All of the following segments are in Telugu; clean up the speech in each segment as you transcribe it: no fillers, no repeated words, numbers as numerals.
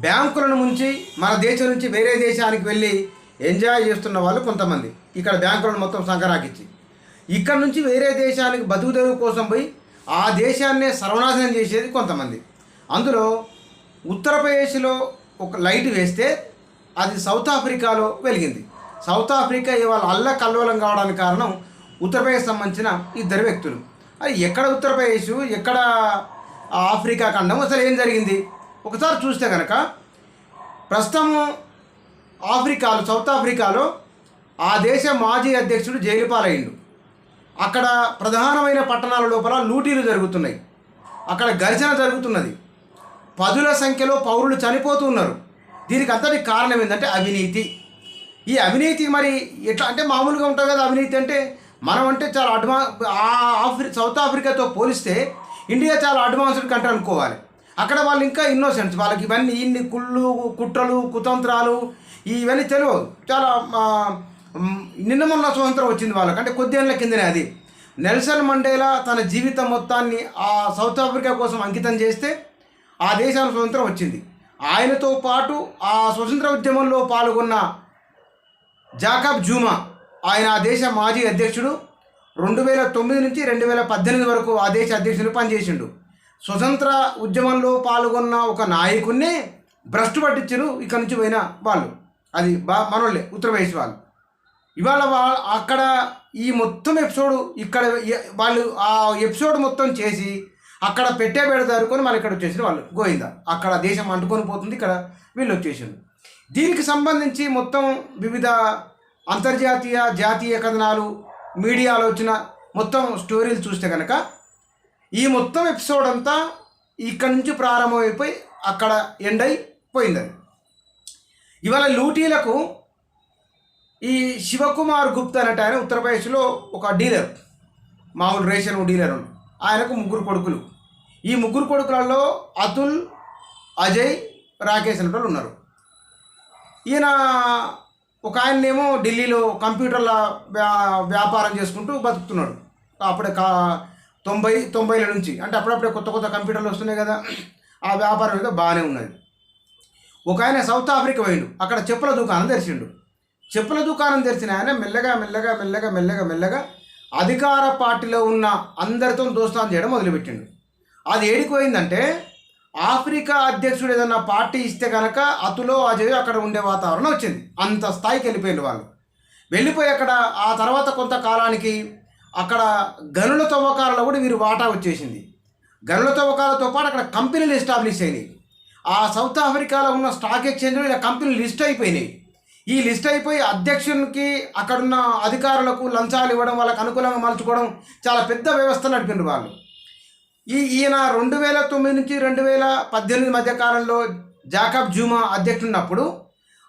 బ్యాంకులను ముంచి మన దేశం నుంచి వేరే దేశానికి వెళ్ళి ఎంజాయ్ చేస్తున్న వాళ్ళు కొంతమంది ఇక్కడ బ్యాంకులను మొత్తం సంకరాకిచ్చి ఇక్కడ నుంచి వేరే దేశానికి బతుకుదెరువు కోసం పోయి ఆ దేశాన్నే సర్వనాశనం చేసేది కొంతమంది. అందులో ఉత్తరప్రదేశ్లో ఒక లైట్ వేస్తే అది సౌత్ ఆఫ్రికాలో వెలిగింది. సౌత్ ఆఫ్రికా ఇవాళ అల్లకల్లోలం కావడానికి కారణం ఉత్తరప్రదేశ్ సంబంధించిన ఇద్దరు వ్యక్తులు. అది ఎక్కడ ఉత్తరప్రదేశ్, ఎక్కడ ఆఫ్రికా ఖండం, అసలు ఏం జరిగింది ఒకసారి చూస్తే కనుక ప్రస్తుతం సౌత్ ఆఫ్రికాలో ఆ దేశ మాజీ అధ్యక్షుడు జైలు పాలయ్యిండు. అక్కడ ప్రధానమైన పట్టణాల లోపల లూటీలు జరుగుతున్నాయి, అక్కడ ఘర్షణ జరుగుతున్నది, పదుల సంఖ్యలో పౌరులు చనిపోతున్నారు. దీనికి అంతటి కారణం ఏంటంటే అవినీతి. ఈ అవినీతి మరి ఎట్లా అంటే మామూలుగా ఉంటుంది కదా అవినీతి అంటే, మనం అంటే చాలా సౌత్ ఆఫ్రికాతో పోలిస్తే ఇండియా చాలా అడ్వాన్స్డ్ కంట్రీ అనుకోవాలి. అక్కడ వాళ్ళు ఇంకా ఇన్నోసెంట్స్, వాళ్ళకి ఇవన్నీ ఇన్ని కుట్రలు కుతంత్రాలు ఇవన్నీ తెలియవు. చాలా నిన్న మొన్న స్వతంత్రం వచ్చింది వాళ్ళకి, అంటే కొద్ది ఏళ్ళ కిందనే. అది నెల్సన్ మండేలా తన జీవితం మొత్తాన్ని ఆ సౌత్ ఆఫ్రికా కోసం అంకితం చేస్తే ఆ దేశానికి స్వతంత్రం వచ్చింది. ఆయనతో పాటు ఆ స్వతంత్ర ఉద్యమంలో పాల్గొన్న జాకబ్ జూమా, ఆయన ఆ దేశ మాజీ అధ్యక్షుడు, 2009 నుంచి 2018 వరకు ఆ దేశ అధ్యక్షుడు పనిచేసిండు. స్వతంత్ర ఉద్యమంలో పాల్గొన్న ఒక నాయకుడిని భ్రష్టు పట్టించారు ఇక్కడ నుంచి పోయిన వాళ్ళు. అది మనోళ్ళే, ఉత్తరప్రదేశ్ వాళ్ళు. ఇవాళ అక్కడ ఈ మొత్తం ఎపిసోడ్ ఇక్కడ వాళ్ళు ఆ ఎపిసోడ్ మొత్తం చేసి అక్కడ పెడతారుకొని మళ్ళీ ఇక్కడ వచ్చేసిన వాళ్ళు గోయిందా. అక్కడ దేశం అంటుకొని పోతుంది, ఇక్కడ వీళ్ళు వచ్చేసిండు. దీనికి సంబంధించి మొత్తం వివిధ అంతర్జాతీయ జాతీయ కథనాలు మీడియాలో వచ్చిన మొత్తం స్టోరీలు చూస్తే కనుక ఈ మొత్తం ఎపిసోడ్ అంతా ఇక్కడ నుంచి ప్రారంభమైపోయి అక్కడ ఎండ్ అయిపోయింది. ఇవాళ లూటీలకు ఈ శివకుమార్ గుప్తా అనేట ఆయన ఉత్తరప్రదేశ్లో ఒక డీలర్, మామూలు రేషన్ డీలర్. ఆయనకు 3 కొడుకులు. ఈ 3 కొడుకులలో అతుల్, అజయ్, రాకేష్ అనే వాళ్ళు ఉన్నారు. ఈయన ఒక ఆయనేమో ఢిల్లీలో కంప్యూటర్ల వ్యాపారం చేసుకుంటూ బతుకుతున్నాడు. అప్పుడే 90ల నుంచి, అంటే అప్పుడప్పుడే కొత్త కంప్యూటర్లు వస్తున్నాయి కదా, ఆ వ్యాపారం ఏదో బాగానే ఉన్నది. ఒక ఆయన సౌత్ ఆఫ్రికా పోయిండు, అక్కడ చెప్పుల దుకాణం తెరిచిండు. చెప్పుల దుకాణం తెరిచిన ఆయన మెల్లగా అధికార పార్టీలో ఉన్న అందరితో దోస్తాను చేయడం మొదలుపెట్టిండు. అది ఏడిపోయిందంటే ఆఫ్రికా అధ్యక్షుడు ఏదన్నా పార్టీ ఇస్తే కనుక అతులో అజయ్ అక్కడ ఉండే వాతావరణం వచ్చింది. అంత స్థాయికి వెళ్ళిపోయింది వాళ్ళు. వెళ్ళిపోయి అక్కడ ఆ తర్వాత కొంతకాలానికి అక్కడ గనుల తవ్వకాలలో కూడా వీరు వాటా వచ్చేసింది. గనుల తవ్వకాలతో పాటు అక్కడ కంపెనీలు ఎస్టాబ్లిష్ అయినాయి. ఆ సౌత్ ఆఫ్రికాలో ఉన్న స్టాక్ ఎక్స్చేంజ్లో ఇలా కంపెనీలు లిస్ట్ అయిపోయినాయి. ఈ లిస్ట్ అయిపోయి అధ్యక్షునికి అక్కడున్న అధికారులకు లంచాలు ఇవ్వడం, వాళ్ళకు అనుకూలంగా మలుచుకోవడం, చాలా పెద్ద వ్యవస్థ నడిపినారు వాళ్ళు. ఈయన 2009 నుంచి 2018 మధ్య కాలంలో జాకబ్ జూమా అధ్యక్షుడున్నప్పుడు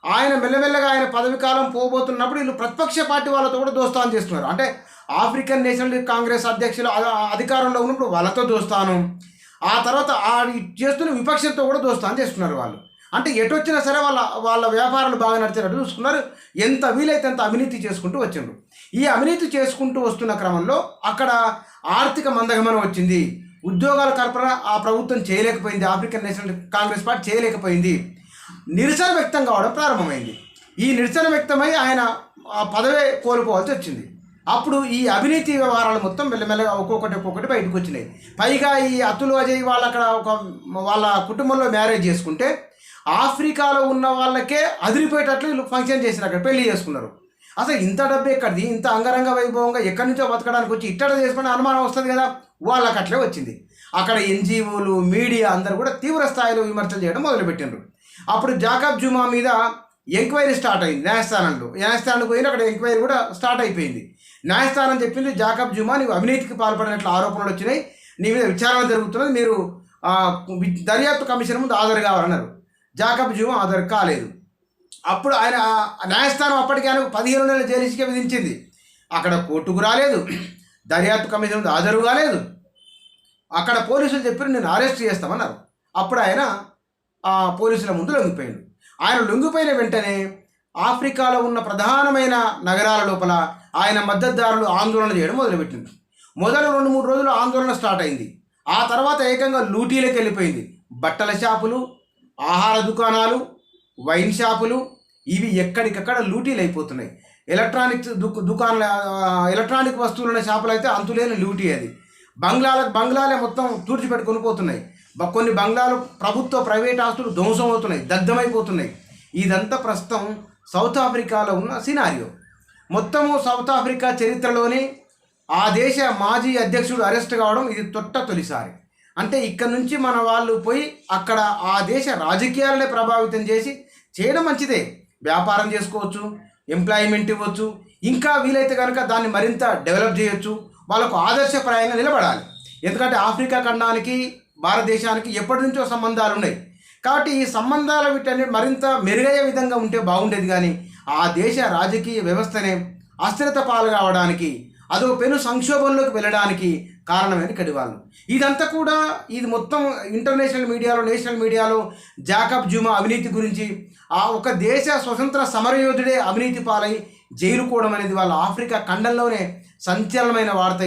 ఆయన మెల్లమెల్లగా ఆయన పదవి కాలం పోబోతున్నప్పుడు వీళ్ళు ప్రతిపక్ష పార్టీ వాళ్ళతో కూడా దోస్తాను చేస్తున్నారు. అంటే ఆఫ్రికన్ నేషనల్ కాంగ్రెస్ అధ్యక్షులు అధికారంలో ఉన్నప్పుడు వాళ్ళతో దోస్తాను, ఆ తర్వాత చేస్తున్న విపక్షంతో కూడా దోస్తాను చేస్తున్నారు వాళ్ళు. అంటే ఎటు వచ్చినా సరే వాళ్ళ వ్యాపారాలు బాగా నడిచేటట్టు చూసుకున్నారు. ఎంత వీలైతే అంత అవినీతి చేసుకుంటూ వచ్చిండ్రు. ఈ అవినీతి చేసుకుంటూ వస్తున్న క్రమంలో అక్కడ ఆర్థిక మందగమనం వచ్చింది. ఉద్యోగాల కల్పన ఆ ప్రభుత్వం చేయలేకపోయింది, ఆఫ్రికన్ నేషనల్ కాంగ్రెస్ పార్టీ చేయలేకపోయింది. నిరసన వ్యక్తం కావడం ప్రారంభమైంది. ఈ నిరసన వ్యక్తమై ఆయన పదవే కోల్పోవాల్సి వచ్చింది. అప్పుడు ఈ అవినీతి వ్యవహారాలు మొత్తం మెల్లమెల్లగా ఒక్కొక్కటి బయటకు వచ్చినాయి. పైగా ఈ అతులు అజయ్ వాళ్ళు అక్కడ వాళ్ళ కుటుంబంలో మ్యారేజ్ చేసుకుంటే ఆఫ్రికాలో ఉన్న వాళ్ళకే అదిరిపోయేటట్లు వీళ్ళు ఫంక్షన్ చేసిన అక్కడ పెళ్లి చేసుకున్నారు. అసలు ఇంత డబ్బు ఎక్కడిది, ఇంత అంగరంగ వైభవంగా ఎక్కడి నుంచో బతకడానికి వచ్చి ఇట్టడ చేసుకునే అనుమానం వస్తుంది కదా, వాళ్ళకి అట్లే వచ్చింది. అక్కడ ఎన్జిఓలు, మీడియా అందరూ కూడా తీవ్ర స్థాయిలో విమర్శలు చేయడం మొదలుపెట్టినారు. అప్పుడు జాకబ్ జూమా మీద ఎంక్వైరీ స్టార్ట్ అయింది న్యాయస్థానానికి పోయిన అక్కడ ఎంక్వైరీ కూడా స్టార్ట్ అయిపోయింది. న్యాయస్థానం చెప్పింది, జాకబ్ జూమా నీవు అవినీతికి పాల్పడినట్లు ఆరోపణలు వచ్చినాయి, నీ మీద విచారణ జరుగుతున్నది, మీరు దర్యాప్తు కమిషన్ ముందు హాజరు కావాలన్నారు. జాకబ్ జూమా హాజరు కాలేదు. అప్పుడు ఆయన న్యాయస్థానం అప్పటికి ఆయన 15 నెలల జైలు శిక్ష విధించింది. అక్కడ కోర్టుకు రాలేదు, దర్యాప్తు కమిషన్ ముందు హాజరు కాలేదు. అక్కడ పోలీసులు చెప్పారు నేను అరెస్ట్ చేస్తామన్నారు. అప్పుడు ఆయన పోలీసుల ముందు లొంగిపోయాడు. ఆయన లొంగిపోయిన వెంటనే ఆఫ్రికాలో ఉన్న ప్రధానమైన నగరాల లోపల ఆయన మద్దతుదారులు ఆందోళన చేయడం మొదలుపెట్టింది. మొదలు 2-3 రోజులు ఆందోళన స్టార్ట్ అయింది. ఆ తర్వాత ఏకంగా లూటీలకు వెళ్ళిపోయింది. బట్టల షాపులు, ఆహార దుకాణాలు, వైన్ షాపులు ఇవి ఎక్కడికక్కడ లూటీలు అయిపోతున్నాయి. ఎలక్ట్రానిక్స్ దుకాణాల ఎలక్ట్రానిక్ వస్తువులున్న షాపులు అయితే అంతులేని లూటీ అది. బంగ్లాలే మొత్తం తుడిచిపెట్టుకొని పోతున్నాయి. కొన్ని బంగ్లాలు ప్రభుత్వ ప్రైవేట్ ఆస్తులు ధ్వంసం అవుతున్నాయి, దగ్ధమైపోతున్నాయి. ఇదంతా ప్రస్తుతం సౌత్ ఆఫ్రికాలో ఉన్న సినారియో. మొత్తము సౌత్ ఆఫ్రికా చరిత్రలోనే ఆ దేశ మాజీ అధ్యక్షుడు అరెస్ట్ కావడం ఇది తొలిసారి. అంటే ఇక్కడ నుంచి మన వాళ్ళు పోయి అక్కడ ఆ దేశ రాజకీయాలనే ప్రభావితం చేసి చేయడం మంచిదే. వ్యాపారం చేసుకోవచ్చు, ఎంప్లాయ్మెంట్ ఇవ్వచ్చు, ఇంకా వీలైతే కనుక దాన్ని మరింత డెవలప్ చేయొచ్చు. వాళ్ళకు ఆదర్శప్రాయంగా నిలబడాలి. ఎందుకంటే ఆఫ్రికా ఖండానికి భారతదేశానికి ఎప్పటి నుంచో సంబంధాలు ఉన్నాయి. కాబట్టి ఈ సంబంధాల వీటన్ని మరింత మెరుగయ్యే విధంగా ఉంటే బాగుండేది. కానీ ఆ దేశ రాజకీయ వ్యవస్థనే అస్థిరత పాలు కావడానికి, అదో పెను సంక్షోభంలోకి వెళ్ళడానికి కారణమైన కడివాళ్ళు. ఇదంతా కూడా ఇది మొత్తం ఇంటర్నేషనల్ మీడియాలో, నేషనల్ మీడియాలో జాకబ్ జుమా అవినీతి గురించి, ఆ ఒక దేశ స్వతంత్ర సమరయోధుడే అవినీతి పాలై జైలు కూడడం అనేది వాళ్ళ ఆఫ్రికా ఖండంలోనే సంచలనమైన వార్త.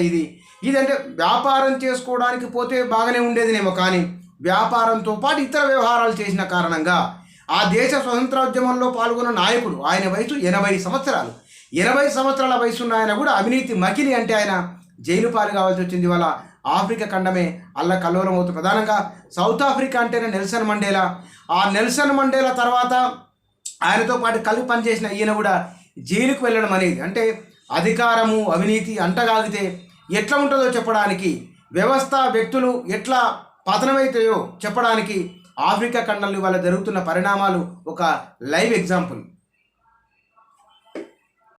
ఇదంటే వ్యాపారం చేసుకోవడానికి పోతే బాగానే ఉండేదినేమో, కానీ వ్యాపారంతో పాటు ఇతర వ్యవహారాలు చేసిన కారణంగా ఆ దేశ స్వతంత్రోద్యమంలో పాల్గొన్న నాయకుడు, ఆయన వయసు 80 సంవత్సరాలు. 80 సంవత్సరాల వయసున్న ఆయన కూడా అవినీతి మకిలి అంటే ఆయన జైలు పాలు కావాల్సి వచ్చింది. వాళ్ళ ఆఫ్రికా ఖండమే అల్ల కల్లోలం అవుతుంది. ప్రధానంగా సౌత్ ఆఫ్రికా అంటేనే నెల్సన్ మండేలా. ఆ నెల్సన్ మండేలా తర్వాత ఆయనతో పాటు కలిసి పనిచేసిన ఈయన కూడా జైలుకు వెళ్ళడం అనేది, అంటే అధికారము అవినీతి అంటగాగితే ఎట్లా ఉంటుందో చెప్పడానికి, వ్యవస్థ వ్యక్తులు ఎట్లా పతనమవుతాయో చెప్పడానికి ఆఫ్రికా ఖండంలో ఇవాళ జరుగుతున్న పరిణామాలు ఒక లైవ్ ఎగ్జాంపుల్.